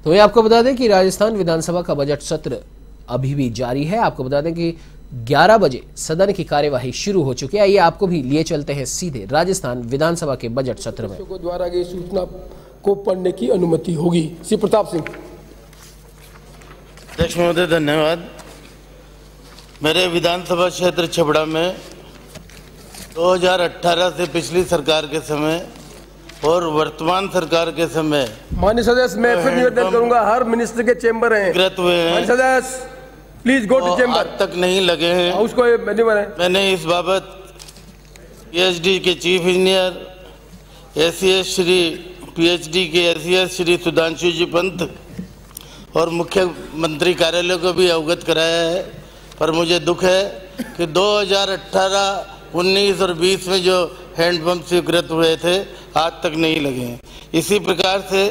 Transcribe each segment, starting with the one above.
तो ये आपको बता दें कि राजस्थान विधानसभा का बजट सत्र अभी भी जारी है। आपको बता दें कि 11 बजे सदन की कार्यवाही शुरू हो चुकी है। आइए आपको भी लिए चलते हैं सीधे राजस्थान विधानसभा के बजट सत्र में। द्वारा की सूचना को पढ़ने की अनुमति होगी। श्री प्रताप सिंह। अध्यक्ष महोदय धन्यवाद। मेरे विधानसभा क्षेत्र छबड़ा में 2018 से पिछली सरकार के समय और वर्तमान सरकार के समय माननीय सदस्य, मैं फिर निवेदन करूंगा, हर मिनिस्टर के चेंबर हैं, माननीय सदस्य प्लीज गो टू चेंबर। आज तक नहीं लगे हैं उसको मैंने इस बाबत पीएचडी के chief engineer ACS Shri PhD के एसीएस श्री सुधांशु जी पंत और मुख्यमंत्री कार्यालय को भी अवगत कराया है। पर मुझे दुख है कि 2018, 19 और 20 में जो हैंडपंप स्वीकृत हुए थे आज तक नहीं लगे हैं। इसी प्रकार से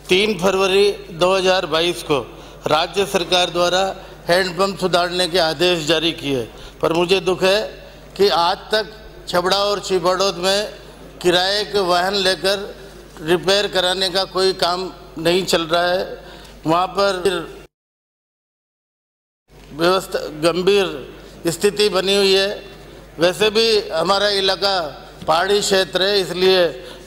3 फरवरी 2022 को राज्य सरकार द्वारा हैंडपंप सुधारने के आदेश जारी किए, पर मुझे दुख है कि आज तक छबड़ा और छिबड़ौद में किराए के वाहन लेकर रिपेयर कराने का कोई काम नहीं चल रहा है। वहाँ पर व्यवस्था गंभीर स्थिति बनी हुई है। वैसे भी हमारा इलाका पहाड़ी क्षेत्र है, इसलिए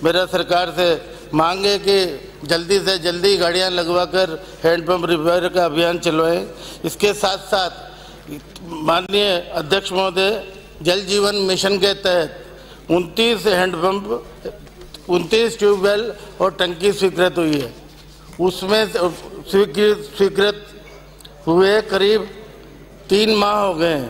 मेरा सरकार से मांग है कि जल्दी से जल्दी गाड़ियां लगवाकर हैंडपंप रिपेयर का अभियान चलवाएं। इसके साथ साथ माननीय अध्यक्ष महोदय, जल जीवन मिशन के तहत 29 हैंडपंप, 29 ट्यूबवेल और टंकी स्वीकृत हुई है। उसमें स्वीकृत हुए करीब 3 माह हो गए हैं,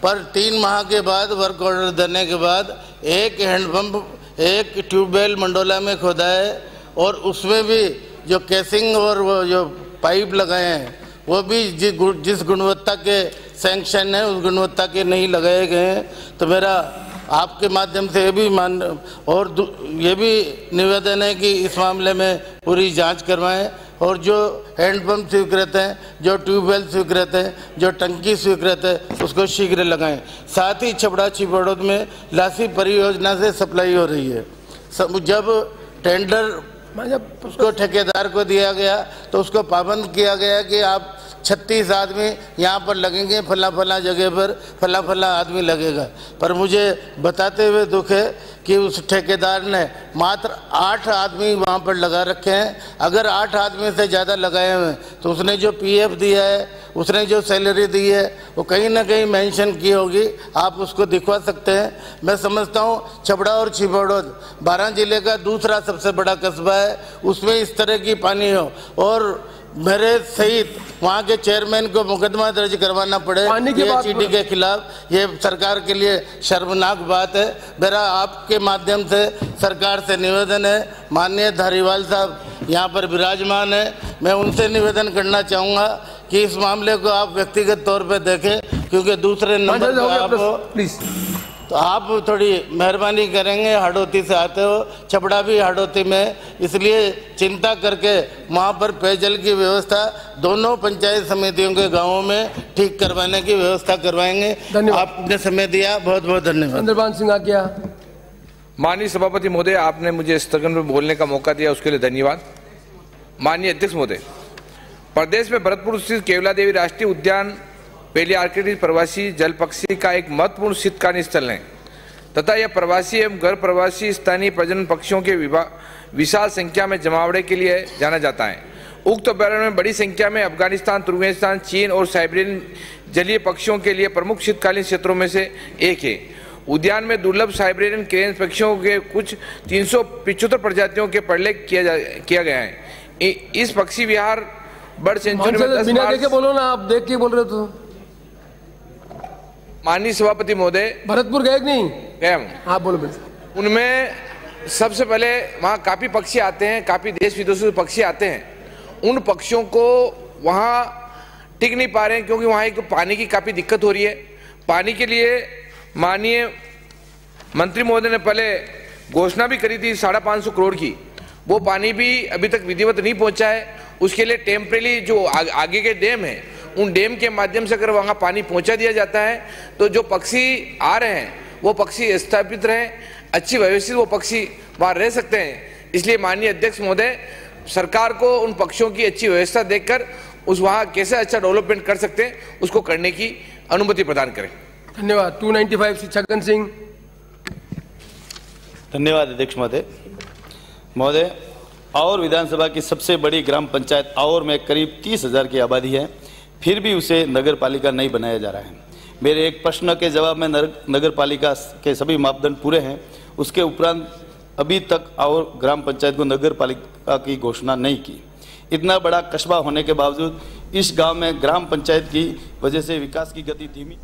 पर 3 माह के बाद वर्क ऑर्डर देने के बाद एक हैंडपंप, एक ट्यूबवेल मंडोला में खोदा है और उसमें भी जो केसिंग और वो जो पाइप लगाए हैं वो भी जिस गुणवत्ता के सैंक्शन है उस गुणवत्ता के नहीं लगाए गए हैं। तो मेरा आपके माध्यम से ये भी ये भी निवेदन है कि इस मामले में पूरी जांच करवाएं और जो हैंडपंप स्वीकृत हैं, जो ट्यूबवेल स्वीकृत हैं, जो टंकी स्वीकृत है उसको शीघ्र लगाएं। साथ ही छबड़ा छिबड़ौद में लासी परियोजना से सप्लाई हो रही है। जब टेंडर उसको ठेकेदार को दिया गया तो उसको पाबंद किया गया कि आप 36 आदमी यहाँ पर लगेंगे, फला जगह पर फला आदमी लगेगा। पर मुझे बताते हुए दुख है कि उस ठेकेदार ने मात्र 8 आदमी वहाँ पर लगा रखे हैं। अगर 8 आदमी से ज़्यादा लगाए हुए तो उसने जो पीएफ दिया है, उसने जो सैलरी दी है वो कहीं ना कहीं मेंशन की होगी, आप उसको दिखवा सकते हैं। मैं समझता हूँ छबड़ा और छिबड़ौद 12 जिले का दूसरा सबसे बड़ा कस्बा है, उसमें इस तरह की पानी हो और मेरे सहित वहाँ के चेयरमैन को मुकदमा दर्ज करवाना पड़े पीएचडी के खिलाफ, ये सरकार के लिए शर्मनाक बात है। मेरा आपके माध्यम से सरकार से निवेदन है, माननीय धारीवाल साहब यहाँ पर विराजमान है, मैं उनसे निवेदन करना चाहूँगा कि इस मामले को आप व्यक्तिगत तौर पे देखें, क्योंकि दूसरे नंबर पर आप प्लीज़ तो आप थोड़ी मेहरबानी करेंगे। हाड़ौती से आते हो, छबड़ा भी हाड़ौती में, इसलिए चिंता करके वहाँ पर पेयजल की व्यवस्था दोनों पंचायत समितियों के गांवों में ठीक करवाने की व्यवस्था करवाएंगे। आपने समय दिया, बहुत बहुत धन्यवाद। चंद्रभान सिंह आज्ञा। माननीय सभापति महोदय, आपने मुझे स्थगन में बोलने का मौका दिया, उसके लिए धन्यवाद। माननीय अध्यक्ष महोदय, प्रदेश में भरतपुर स्थित केवला देवी राष्ट्रीय उद्यान पहली आर्किड प्रवासी जल पक्षी का एक महत्वपूर्ण शीतकालीन स्थल है तथा यह प्रवासी एवं गैर प्रवासी स्थानीय प्रजनन पक्षियों के विशाल संख्या में जमावड़े के लिए जाना जाता है। उक्त अभ्यारण्य में बड़ी संख्या में अफगानिस्तान, तुर्कमेनिस्तान, चीन और साइबेरियन जलीय पक्षियों के लिए प्रमुख शीतकालीन क्षेत्रों में से एक है। उद्यान में दुर्लभ साइबेरियन क्रेन पक्षियों के कुछ 375 प्रजातियों के प्रलेख किया गया है। इस पक्षी विहार बर्ड सेंचुरी में बिना देखे बोलो ना, आप देख के बोल रहे हो। माननीय सभापति महोदय, भरतपुर गए नहीं? गया हूँ। हाँ बोलो। उनमें सबसे पहले वहाँ काफ़ी पक्षी आते हैं, काफ़ी देश विदेशों से पक्षी आते हैं। उन पक्षियों को वहाँ टिक नहीं पा रहे हैं क्योंकि वहाँ एक पानी की काफ़ी दिक्कत हो रही है। पानी के लिए माननीय मंत्री महोदय ने पहले घोषणा भी करी थी 550 करोड़ की, वो पानी भी अभी तक विधिवत नहीं पहुँचा है। उसके लिए टेम्परेरी जो आगे के डैम है, उन डैम के माध्यम से अगर वहाँ पानी पहुँचा दिया जाता है तो जो पक्षी आ रहे हैं वो पक्षी स्थापित रहें, अच्छी व्यवस्थित वो पक्षी वहाँ रह सकते हैं। इसलिए माननीय अध्यक्ष महोदय, सरकार को उन पक्षों की अच्छी व्यवस्था देखकर उस वहाँ कैसे अच्छा डेवलपमेंट कर सकते हैं उसको करने की अनुमति प्रदान करें। धन्यवाद। 295 श्री छगन सिंह। धन्यवाद अध्यक्ष महोदय। और विधानसभा की सबसे बड़ी ग्राम पंचायत और में करीब 30,000 की आबादी है, फिर भी उसे नगर पालिका नहीं बनाया जा रहा है। मेरे एक प्रश्न के जवाब में नगर पालिका के सभी मापदंड पूरे हैं, उसके उपरांत अभी तक और ग्राम पंचायत को नगर पालिका की घोषणा नहीं की। इतना बड़ा कस्बा होने के बावजूद इस गांव में ग्राम पंचायत की वजह से विकास की गति धीमी